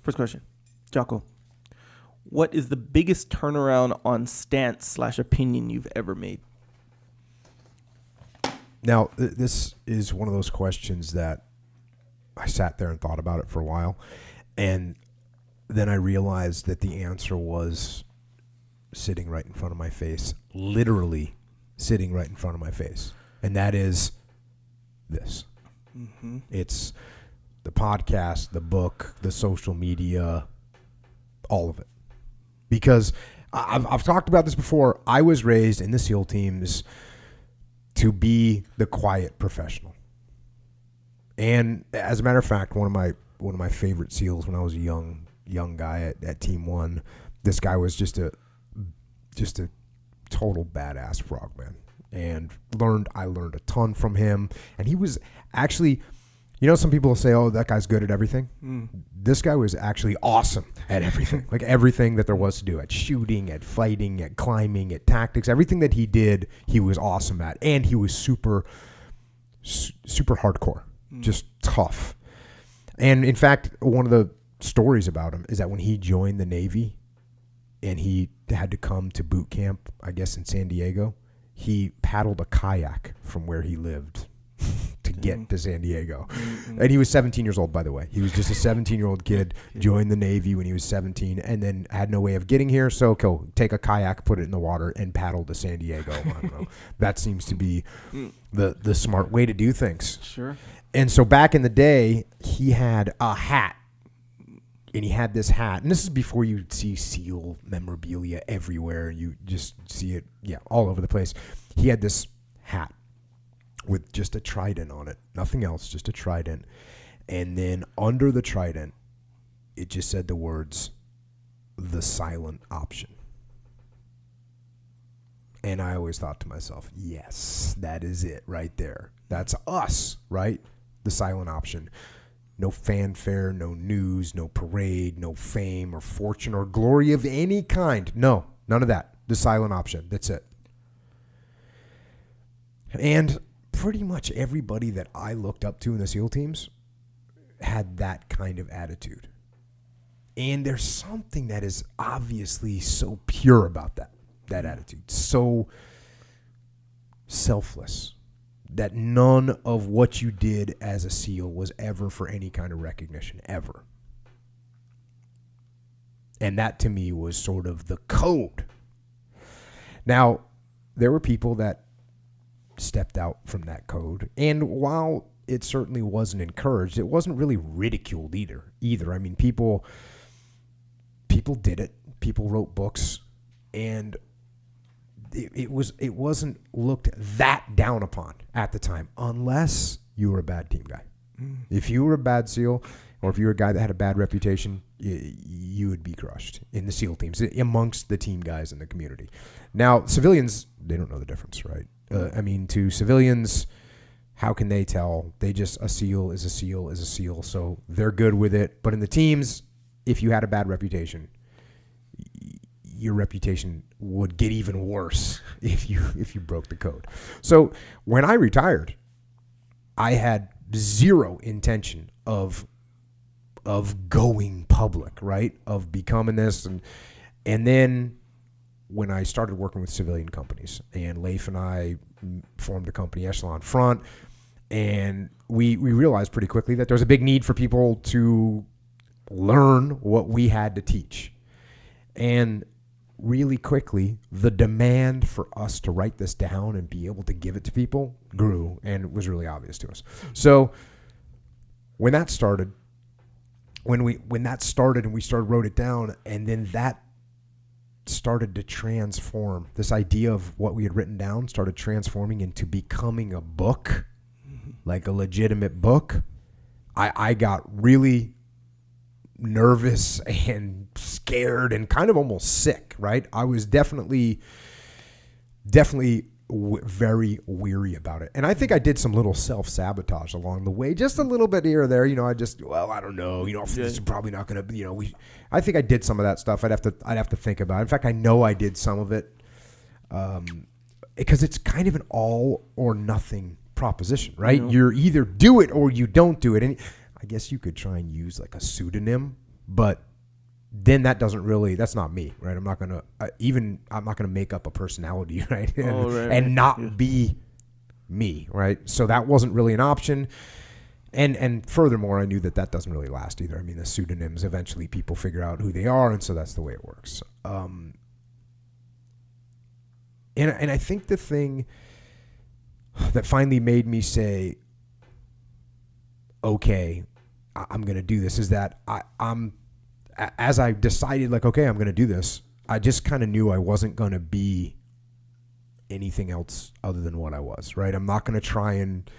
First question, Jocko. What is the biggest turnaround on stance/opinion you've ever made? Now, this is one of those questions that I sat there and thought about it for a while, and then I realized that the answer was sitting right in front of my face, literally sitting right in front of my face, and that is this. Mm-hmm. It's the podcast, the book, the social media, all of it. Because I've talked about this before. I was raised in the SEAL teams to be the quiet professional. And as a matter of fact, one of my favorite SEALs when I was a young guy at Team 1, this guy was just a total badass frogman. And I learned a ton from him. And he was actually, some people say, oh, that guy's good at everything. This guy was actually awesome at everything. Like everything that there was to do, at shooting, at fighting, at climbing, at tactics. Everything that he did, he was awesome at. And he was super hardcore, just tough. And in fact, one of the stories about him is that when he joined the Navy and he had to come to boot camp, I guess in San Diego, he paddled a kayak from where he lived to get to San Diego. And he was 17 years old, by the way. He was just a 17-year-old kid, joined the Navy when he was 17, and then had no way of getting here. So take a kayak, put it in the water, and paddle to San Diego. I don't know. That seems to be the smart way to do things. Sure. And so back in the day, he had a hat. And he had this hat. And this is before you see SEAL memorabilia everywhere. You just see it, all over the place. He had this hat with just a trident on it. Nothing else, just a trident. And then under the trident, it just said the words, the silent option. And I always thought to myself, yes, that is it right there. That's us, right? The silent option. No fanfare, no news, no parade, no fame or fortune or glory of any kind. No, none of that. The silent option. That's it. And pretty much everybody that I looked up to in the SEAL teams had that kind of attitude. And there's something that is obviously so pure about that attitude. So selfless. That none of what you did as a SEAL was ever for any kind of recognition, ever. And that to me was sort of the code. Now, there were people that stepped out from that code. And while it certainly wasn't encouraged, it wasn't really ridiculed either. I mean, people did it. People wrote books. And it wasn't looked that down upon at the time, unless you were a bad team guy. If you were a bad SEAL, or if you were a guy that had a bad reputation, you would be crushed in the SEAL teams, amongst the team guys in the community. Now, civilians, they don't know the difference, right? To civilians, how can they tell? A SEAL is a SEAL is a SEAL, so they're good with it. But in the teams, if you had a bad reputation, your reputation would get even worse if you broke the code. So when I retired, I had zero intention of going public, right? Of becoming this. And then when I started working with civilian companies, and Leif and I formed the company Echelon Front, and we realized pretty quickly that there's a big need for people to learn what we had to teach. And really quickly, the demand for us to write this down and be able to give it to people grew, and it was really obvious to us. So when that started, and we wrote it down, and then that started to transform. This idea of what we had written down started transforming into becoming a book, like a legitimate book. I got really nervous and scared and kind of almost sick, right? I was definitely very weary about it. And I think I did some little self-sabotage along the way, just a little bit here or there. I don't know, this is probably not going to, I think I did some of that stuff. I'd have to think about it. In fact, I know I did some of it because it's kind of an all or nothing proposition, right? You're either do it or you don't do it. And I guess you could try and use like a pseudonym, But then that's not me, right? I'm not going to make up a personality, right? And not be me, right? So that wasn't really an option. And furthermore, I knew that doesn't really last either. I mean, the pseudonyms, eventually people figure out who they are, and so that's the way it works. And I think the thing that finally made me say, okay, I'm going to do this, is that as I decided, like, okay, I'm going to do this, I just kind of knew I wasn't going to be anything else other than what I was, right? I'm not going to try and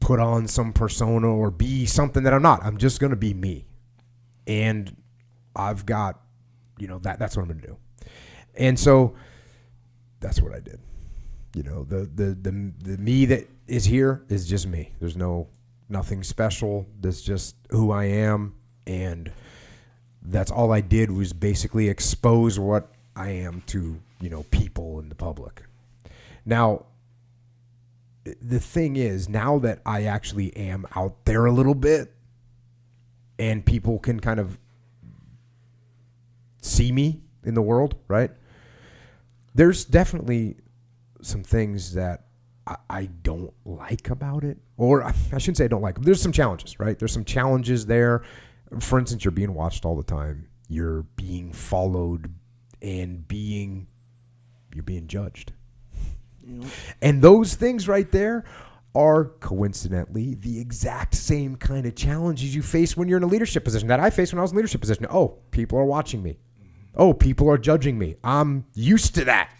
put on some persona or be something that I'm not. I'm just going to be me. And I've got, that's what I'm going to do. And so that's what I did. The me that is here is just me. There's nothing special. That's just who I am. And that's all I did, was basically expose what I am to, people in the public. Now, the thing is, now that I actually am out there a little bit and people can kind of see me in the world, right? There's definitely some things that I don't like about it. Or I shouldn't say I don't like them. There's some challenges, right? There's some challenges there. For instance, you're being watched all the time. You're being followed and you're being judged. And those things right there are coincidentally the exact same kind of challenges you face when you're in a leadership position that I faced when I was in a leadership position. Oh, people are watching me. Oh, people are judging me. I'm used to that.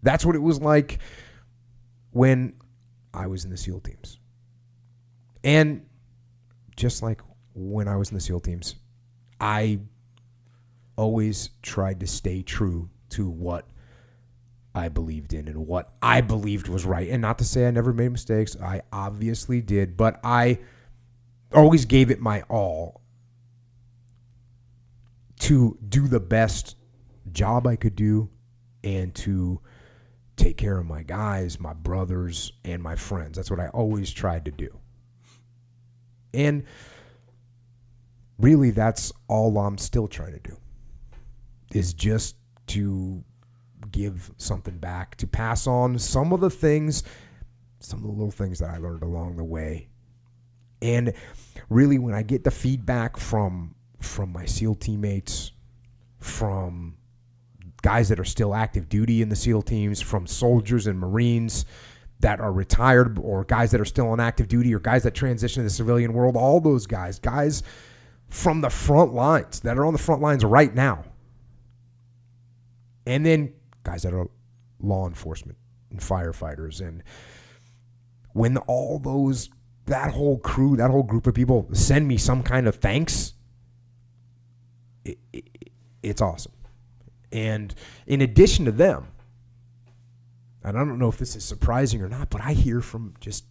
That's what it was like when I was in the SEAL teams. And just like when I was in the SEAL teams, I always tried to stay true to what I believed in and what I believed was right. And not to say I never made mistakes. I obviously did. But I always gave it my all to do the best job I could do and to take care of my guys, my brothers, and my friends. That's what I always tried to do. And really, that's all I'm still trying to do, is just to give something back, to pass on some of the little things that I learned along the way. And really, when I get the feedback from my SEAL teammates, from guys that are still active duty in the SEAL teams, from soldiers and Marines that are retired, or guys that are still on active duty, or guys that transition to the civilian world, all those guys from the front lines that are on the front lines right now. And then guys that are law enforcement and firefighters. And when that whole crew, that whole group of people send me some kind of thanks, it's awesome. And in addition to them, and I don't know if this is surprising or not, but I hear from just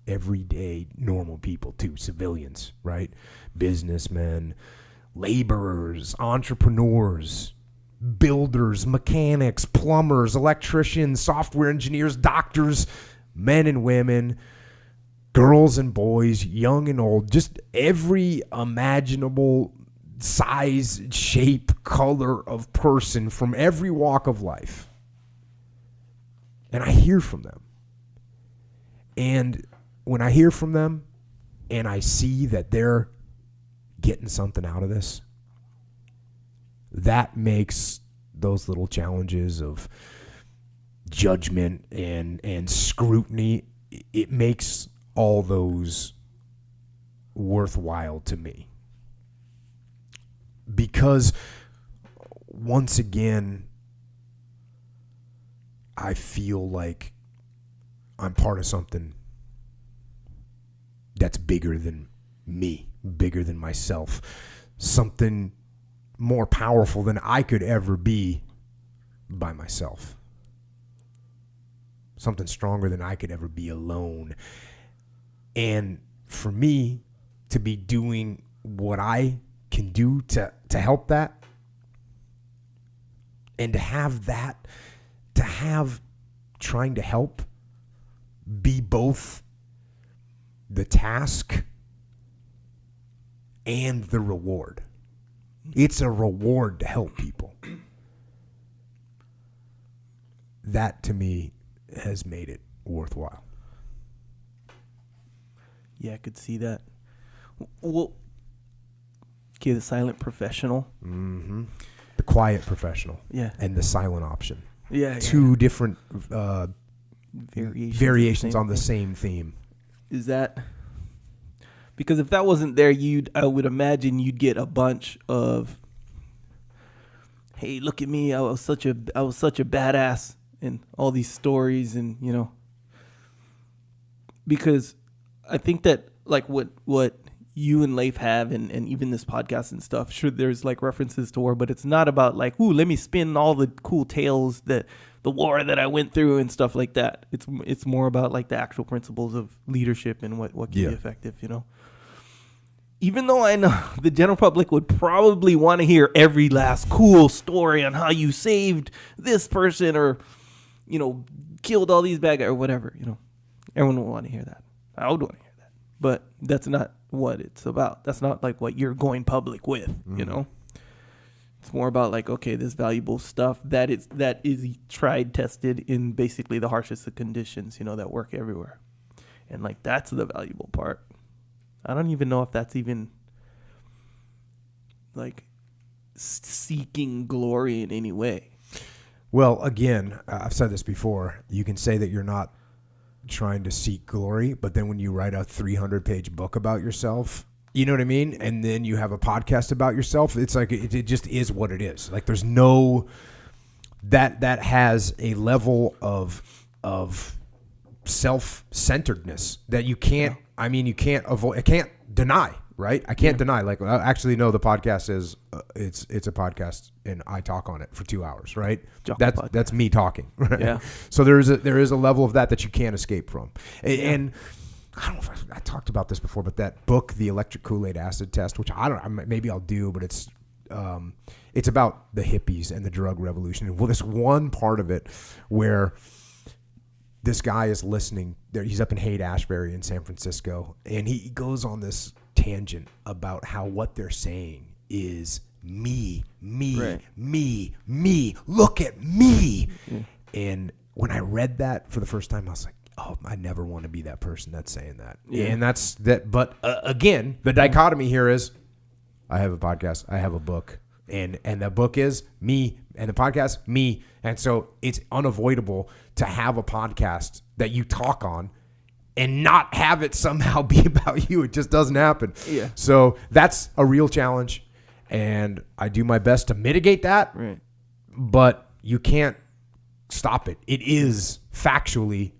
everyday normal people too, civilians, right? Businessmen, laborers, entrepreneurs, builders, mechanics, plumbers, electricians, software engineers, doctors, men and women, girls and boys, young and old, just every imaginable size, shape, color of person from every walk of life. And I hear from them. And when I hear from them and I see that they're getting something out of this, that makes those little challenges of judgment and scrutiny, it makes all those worthwhile to me. Because once again, I feel like I'm part of something that's bigger than me, bigger than myself, something more powerful than I could ever be by myself, something stronger than I could ever be alone. And for me to be doing what I can do to help that, and to have trying to help be both the task and the reward. It's a reward to help people. That, to me, has made it worthwhile. Yeah, I could see that. Well, okay, the silent professional. Mm-hmm. The quiet professional. Yeah. And the silent option. Yeah. Two different variations on the same theme. Is that because if that wasn't there, I would imagine you'd get a bunch of, hey, look at me, I was such a badass, and all these stories, and because I think that like what you and Leif have, and even this podcast and stuff, sure, there's like references to war, but it's not about like, ooh, let me spin all the cool tales that the war that I went through and stuff like that. It's more about like the actual principles of leadership and what can be effective, Even though I know the general public would probably want to hear every last cool story on how you saved this person or, killed all these bad guys or whatever, everyone would want to hear that. I would want to hear that. But that's not what it's about. That's not like what you're going public with, It's more about like, okay, this valuable stuff that is tried, tested in basically the harshest of conditions, that work everywhere. And like, that's the valuable part. I don't even know if that's even like seeking glory in any way. Well, again, I've said this before. You can say that you're not trying to seek glory, but then when you write a 300-page book about yourself, you know what I mean? And then you have a podcast about yourself. It's like it just is what it is. Like there's no that has a level of self-centeredness that you can't. I mean, you can't avoid. I can't deny. Right? I can't deny. Like, I actually know the podcast is it's a podcast, and I talk on it for 2 hours. Right? That's me talking. Right? Yeah. So there is a level of that you can't escape from. And I don't know if I talked about this before, but that book, The Electric Kool-Aid Acid Test, which maybe I'll do, but it's about the hippies and the drug revolution. Well, there's one part of it where this guy is listening. He's up in Haight-Ashbury in San Francisco, and he goes on this tangent about how what they're saying is me, right. me, look at me. Yeah. And when I read that for the first time, I was like, oh, I never want to be that person that's saying that. Yeah. And that's that. But again, the dichotomy here is I have a podcast, I have a book, and the book is me, and the podcast, me. And so it's unavoidable to have a podcast that you talk on and not have it somehow be about you. It just doesn't happen. Yeah. So that's a real challenge, and I do my best to mitigate that. Right. But you can't stop it. It is factually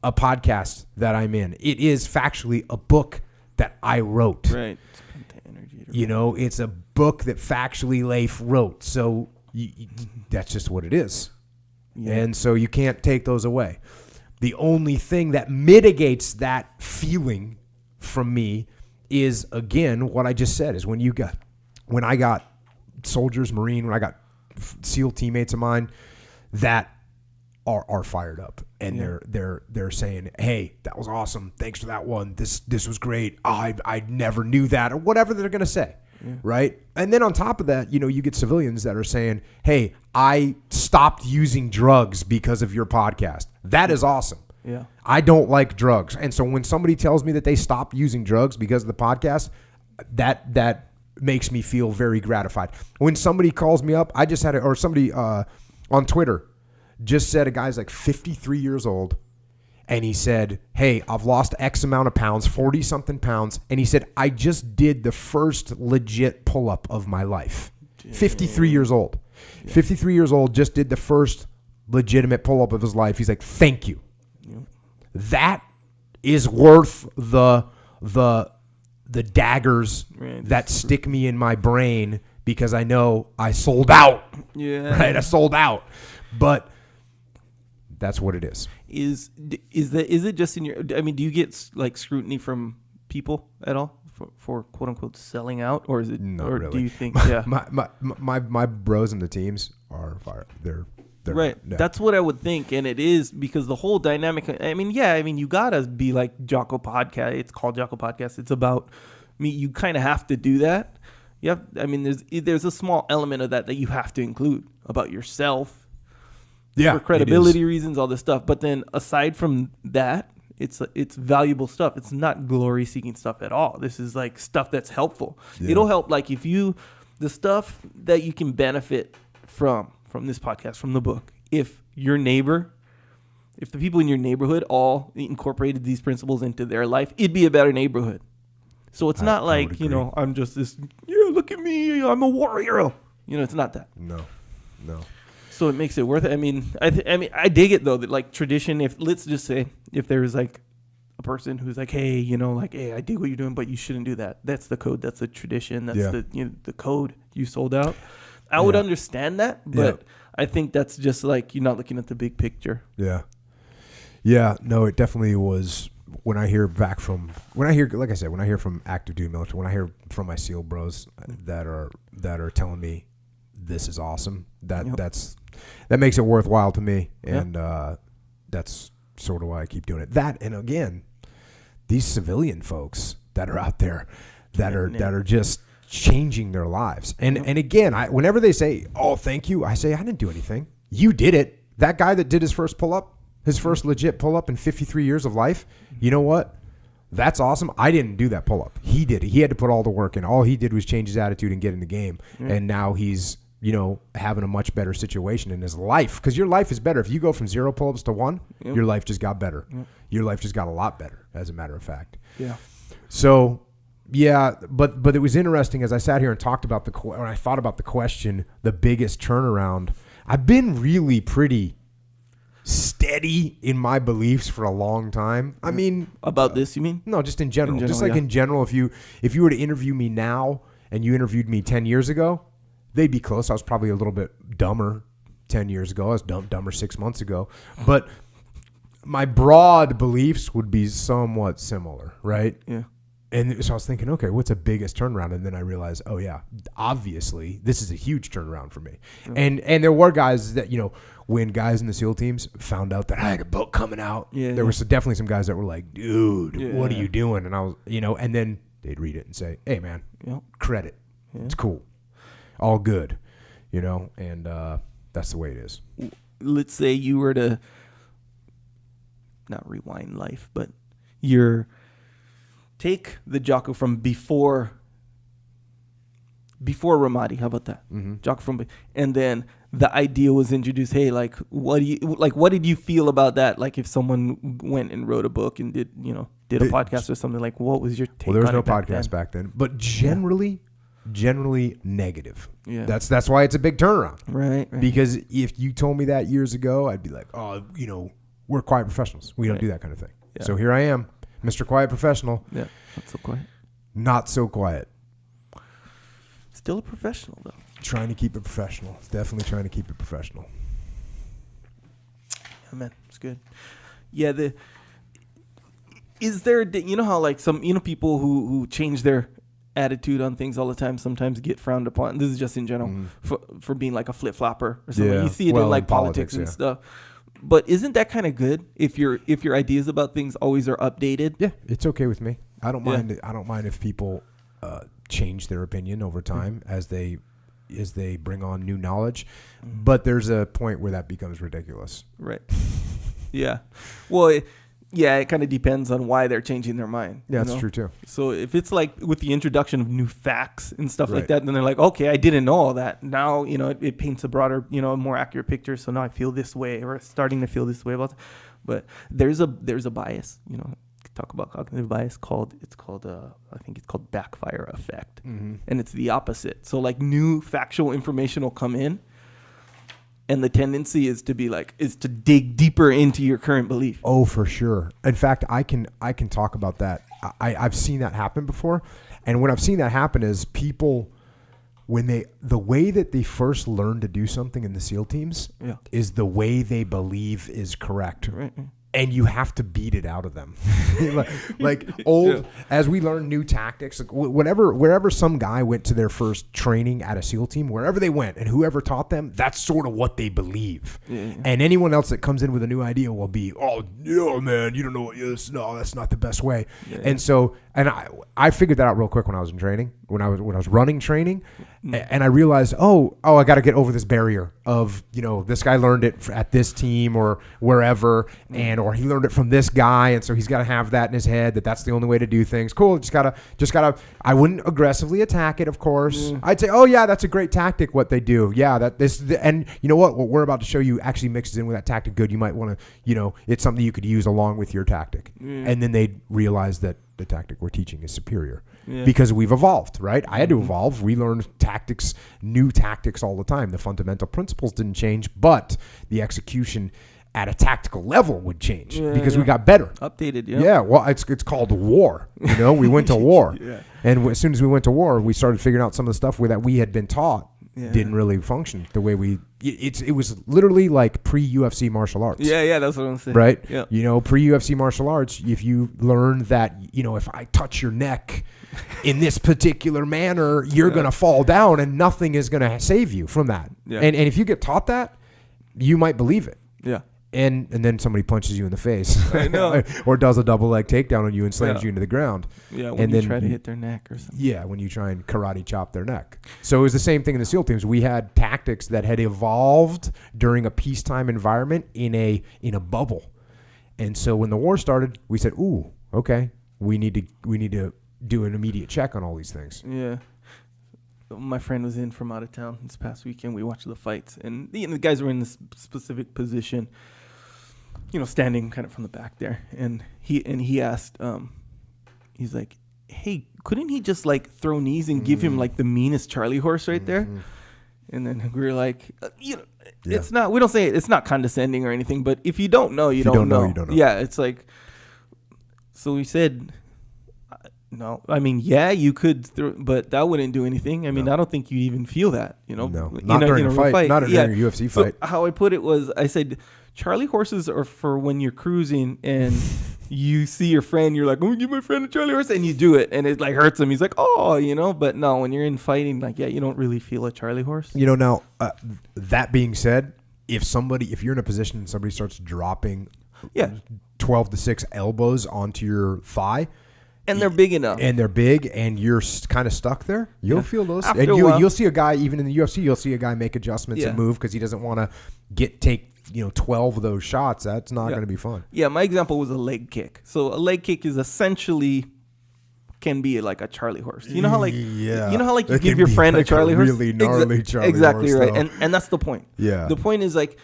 a podcast that I'm in. It is factually a book that I wrote. Right. It's a book that factually Leif wrote. So that's just what it is. Yeah. And so you can't take those away. The only thing that mitigates that feeling from me is, again, what I just said, is when I got soldiers, Marine, when I got SEAL teammates of mine that are fired up, and they're saying, hey, that was awesome. Thanks for that one. This was great. I never knew that, or whatever they're going to say. Yeah. Right. And then on top of that, you get civilians that are saying, hey, I stopped using drugs because of your podcast. That is awesome. Yeah. I don't like drugs. And so when somebody tells me that they stopped using drugs because of the podcast, that makes me feel very gratified. When somebody calls me up, somebody on Twitter just said a guy's like 53 years old. And he said, hey, I've lost X amount of pounds, 40-something pounds. And he said, I just did the first legit pull-up of my life. 53 years old. Yeah. 53 years old, just did the first legitimate pull-up of his life. He's like, thank you. Yeah. That is worth the daggers that stick me in my brain, because I know I sold out. Yeah. Right? I sold out. But that's what it is. Is it just in your? I mean, do you get like scrutiny from people at all for quote unquote selling out, or is it? Not or really. Do you think? My bros in the teams are fired. They're right. Yeah. That's what I would think, and it is because the whole dynamic. I mean, you gotta be like Jocko Podcast. It's called Jocko Podcast. It's about mean, you kind of have to do that. There's a small element of that you have to include about yourself. Yeah, for credibility reasons, all this stuff. But then aside from that, it's valuable stuff. It's not glory seeking stuff at all. This is like stuff that's helpful. Yeah. It'll help, like the stuff that you can benefit from this podcast, from the book. If the people in your neighborhood all incorporated these principles into their life, it'd be a better neighborhood. So it's not like, I'm just this, look at me, I'm a warrior. It's not that. No. So it makes it worth it. I mean, I dig it though, that like tradition, let's just say if there's like a person who's like, hey, hey, I dig what you're doing, but you shouldn't do that. That's the code. That's the tradition. That's the code you sold out. I would understand that, but I think that's just like, you're not looking at the big picture. Yeah. Yeah, no, it definitely was. When I hear from active duty military, when I hear from my SEAL bros that are telling me this is awesome, that makes it worthwhile to me, and that's sort of why I keep doing it. That, and again, these civilian folks that are out there that are just changing their lives, and again, whenever they say, "Oh, thank you," I say, "I didn't do anything. You did it." That guy that did his first pull-up. His first legit pull-up in 53 years of life. You know what? That's awesome. I didn't do that pull-up. He did it. He had to put all the work in. All he did was change his attitude and get in the game. Yeah. And now he's, having a much better situation in his life. Because your life is better. If you go from 0 pull-ups to 1, your life just got better. Yep. Your life just got a lot better, as a matter of fact. Yeah. So, yeah, but it was interesting as I sat here and talked about when I thought about the question, the biggest turnaround. I've been really pretty steady in my beliefs for a long time. I mean, about this, you mean? No, just in general. In general, if you were to interview me now and you interviewed me 10 years ago, they'd be close. I was probably a little bit dumber 10 years ago. I was dumber 6 months ago. But my broad beliefs would be somewhat similar, right? Yeah. And so I was thinking, okay, what's the biggest turnaround? And then I realized, oh yeah, obviously this is a huge turnaround for me. Yeah. And there were guys that, when guys in the SEAL teams found out that I had a book coming out, there were definitely some guys that were like, dude, what are you doing? And I was, and then they'd read it and say, hey man, credit. Yeah. It's cool. All good, and that's the way it is. Let's say you were to not rewind life, but take the Jocko from before Ramadi. How about that? Mm-hmm. Jocko and then the idea was introduced. Hey, what did you feel about that? Like if someone went and wrote a book and did a podcast or something, like what was your take? Well, there was no podcast back then, but generally negative. Yeah. That's why it's a big turnaround. Right. Because if you told me that years ago, I'd be like, oh, we're quiet professionals. We don't do that kind of thing. Yeah. So here I am, Mr. Quiet Professional. Yeah. Not so quiet. Not so quiet. Still a professional though. Trying to keep it professional. Definitely trying to keep it professional. Yeah, man, it's good. Yeah, is there how like some people who change their attitude on things all the time sometimes get frowned upon. This is just in general for being like a flip flopper or something. Yeah. You see it in like politics and stuff. But isn't that kind of good if your ideas about things always are updated? Yeah, it's okay with me. I don't mind. I don't mind if people change their opinion over time as they bring on new knowledge. But there's a point where that becomes ridiculous. Right. Yeah. Well, it kind of depends on why they're changing their mind. Yeah, that's true too. So if it's like with the introduction of new facts and stuff like that, then they're like, okay, I didn't know all that. Now, it paints a broader, a more accurate picture. So now I feel this way, or starting to feel this way about it. But there's a bias, talk about cognitive bias I think it's called backfire effect. Mm-hmm. And it's the opposite. So like new factual information will come in, and the tendency is to dig deeper into your current belief. Oh, for sure. In fact, I can talk about that. I've seen that happen before. And when I've seen that happen is people, the way that they first learn to do something in the SEAL teams is the way they believe is correct. Right. and you have to beat it out of them. like old, as we learn new tactics, like wherever some guy went to their first training at a SEAL team, wherever they went and whoever taught them, that's sort of what they believe. Yeah. And anyone else that comes in with a new idea will be, oh, yeah, man, you don't know what this. No, that's not the best way. Yeah. And so, and I figured that out real quick when I was in training, when I was running training, and I realized, I got to get over this barrier of, this guy learned it at this team or wherever, or he learned it from this guy, and so he's got to have that in his head that's the only way to do things. Cool, just gotta. I wouldn't aggressively attack it, of course. I'd say, oh yeah, that's a great tactic what they do. Yeah, and you know what we're about to show you actually mixes in with that tactic good. You might want to, it's something you could use along with your tactic, and then they'd realize that the tactic we're teaching is superior. Yeah. Because we've evolved, right? I had to evolve. We learned new tactics all the time. The fundamental principles didn't change, but the execution at a tactical level would change because we got better. Updated, Yeah, well, it's called war. We went to war. And as soon as we went to war, we started figuring out some of the stuff that we had been taught didn't really function the way it was literally like pre-UFC martial arts. Yeah, that's what I'm saying. Right? Yeah. Pre-UFC martial arts, if you learn that, if I touch your neck in this particular manner, you're going to fall down and nothing is going to save you from that. Yeah. And if you get taught that, you might believe it. Yeah. And then somebody punches you in the face. I know. Or does a double leg takedown on you and slams you into the ground. Yeah, when you try to hit their neck or something. Yeah, when you try and karate chop their neck. So it was the same thing in the SEAL teams. We had tactics that had evolved during a peacetime environment in a bubble. And so when the war started, we said, ooh, okay, we need to do an immediate check on all these things. Yeah. My friend was in from out of town this past weekend. We watched the fights, and the guys were in this specific position, standing kind of from the back there. And he asked, he's like, hey, couldn't he just like throw knees and give him like the meanest Charlie horse right there? And then we were like, it's not, we don't say it's not condescending or anything, but if you don't know, you don't know. Yeah, it's like, so we said, no, I mean, yeah, you could, but that wouldn't do anything. I mean, I don't think you even feel that, No, not during a fight, not during a UFC fight. So how I put it was, I said, Charlie horses are for when you're cruising and you see your friend, you're like, I'm gonna give my friend a Charlie horse, and you do it, and it like hurts him. He's like, oh, but no, when you're in fighting, like, you don't really feel a Charlie horse. Now, that being said, if you're in a position and somebody starts dropping 12 to 6 elbows onto your thigh, and they're big enough. And they're big, and you're kind of stuck there. You'll feel those. After and you'll see a guy, even in the UFC, you'll see a guy make adjustments and move because he doesn't want to take 12 of those shots. That's not going to be fun. Yeah, my example was a leg kick. So a leg kick is essentially can be like a Charlie horse. You know how you give your friend a Charlie horse? Really gnarly Charlie exactly horse. Exactly right. And that's the point. Yeah. The point is like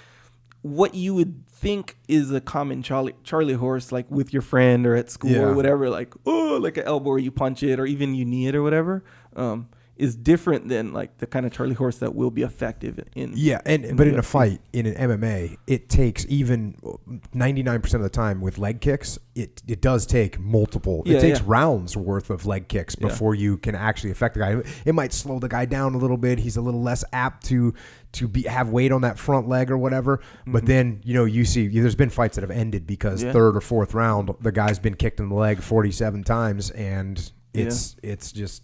what you would think is a common Charlie horse, like with your friend or at school or whatever, like like an elbow where you punch it or even you knee it or whatever, is different than like the kind of Charlie horse that will be effective in. Yeah, but in a fight, in an MMA, it takes even 99% of the time with leg kicks, it does take multiple. It takes rounds worth of leg kicks before you can actually affect the guy. It might slow the guy down a little bit. He's a little less apt to have weight on that front leg or whatever. But then, you see, there's been fights that have ended because third or fourth round, the guy's been kicked in the leg 47 times, and it's just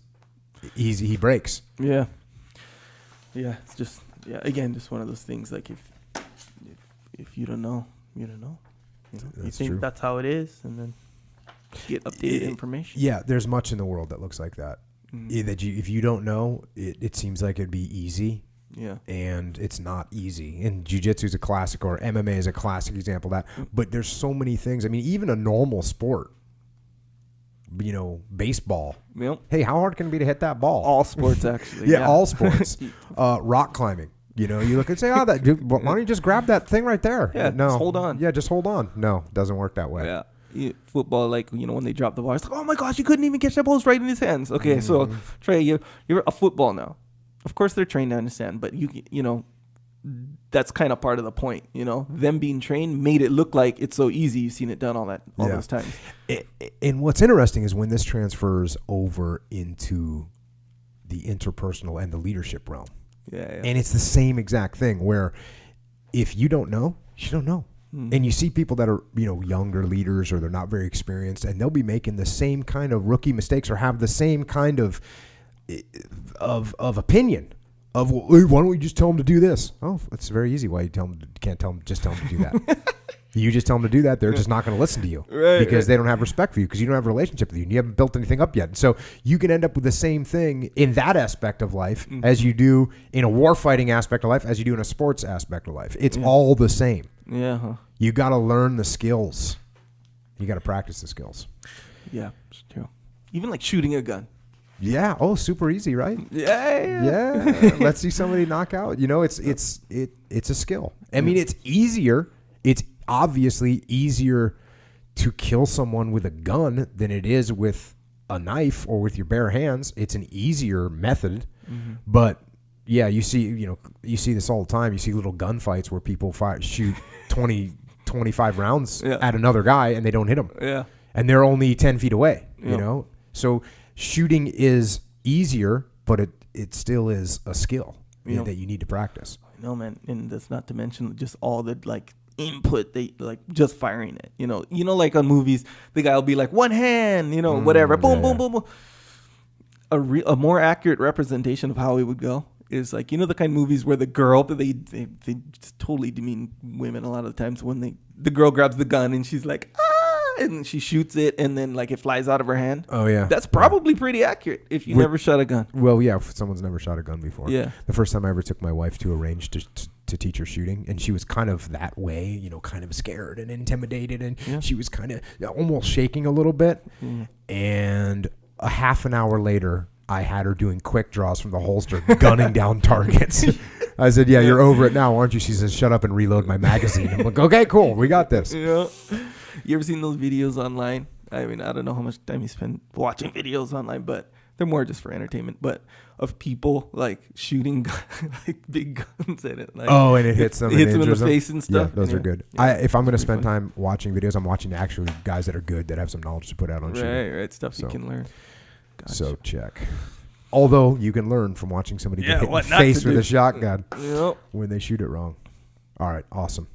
easy. He breaks. Yeah. It's just again, just one of those things. Like if you don't know, you don't know. You think true. That's how it is, and then get updated information. Yeah, there's much in the world that looks like that. That if you don't know, it seems like it'd be easy. Yeah. And it's not easy. And jiu-jitsu is a classic, or MMA is a classic example of that. But there's so many things. I mean, even a normal sport, baseball. Yep. Hey, how hard can it be to hit that ball? All sports, actually. All sports. Rock climbing. You look and say, why don't you just grab that thing right there? Yeah, no. Just hold on. Yeah, just hold on. No, it doesn't work that way. Yeah. Football, like, when they drop the ball, it's like, oh my gosh, you couldn't even catch that ball right in his hands. Okay, so Trey, you're a football now. Of course, they're trained to understand, but that's kind of part of the point. Them being trained made it look like it's so easy. You've seen it done all those times. And what's interesting is when this transfers over into the interpersonal and the leadership realm. Yeah. And it's the same exact thing where if you don't know, you don't know. And you see people that are, younger leaders, or they're not very experienced, and they'll be making the same kind of rookie mistakes, or have the same kind of opinion of, well, hey, why don't we just tell them to do this? Oh, it's very easy. Why you can't tell them, just tell them to do that. You just tell them to do that, they're just not going to listen to you, because they don't have respect for you, because you don't have a relationship with you, and you haven't built anything up yet. So you can end up with the same thing in that aspect of life as you do in a war fighting aspect of life, as you do in a sports aspect of life. It's all the same. Yeah. Huh. You got to learn the skills. You got to practice the skills. Yeah, it's true. Even like shooting a gun. Yeah. Oh, super easy, right? Yeah. Let's see somebody knock out. It's a skill. I mean, it's easier. It's obviously easier to kill someone with a gun than it is with a knife or with your bare hands. It's an easier method, but yeah, you see this all the time. You see little gunfights where people shoot 20, 25 rounds at another guy and they don't hit him. Yeah. And they're only 10 feet away, So shooting is easier, but it still is a skill that you need to practice. I know, man. And that's not to mention just all the input they just firing it. Like on movies, the guy will be like one hand, whatever, boom, boom, boom, boom. A more accurate representation of how it would go is the kind of movies where the girl, they just totally demean women a lot of the times, when the girl grabs the gun and she's like, and she shoots it, and then it flies out of her hand. Oh yeah, that's probably pretty accurate if you never shot a gun. Well, yeah, if someone's never shot a gun before. Yeah, the first time I ever took my wife to a range to teach her shooting, and she was kind of that way, kind of scared and intimidated, and she was kind of almost shaking a little bit. And a half an hour later, I had her doing quick draws from the holster, gunning down targets. I said, yeah, you're over it now, aren't you? She says, shut up and reload my magazine. I'm like, okay, cool. We got this. Yeah. You ever seen those videos online? I mean, I don't know how much time you spend watching videos online, but they're more just for entertainment. But of people shooting big guns at it. And it hits them. It hits them in the face and stuff. Yeah, those are good. Yeah, if I'm going to spend time watching videos, I'm watching actually guys that are good, that have some knowledge to put out on shooting. Right. Stuff you can learn. Gotcha. So check. Although you can learn from watching somebody get hit in the face with a shotgun when they shoot it wrong. All right, awesome.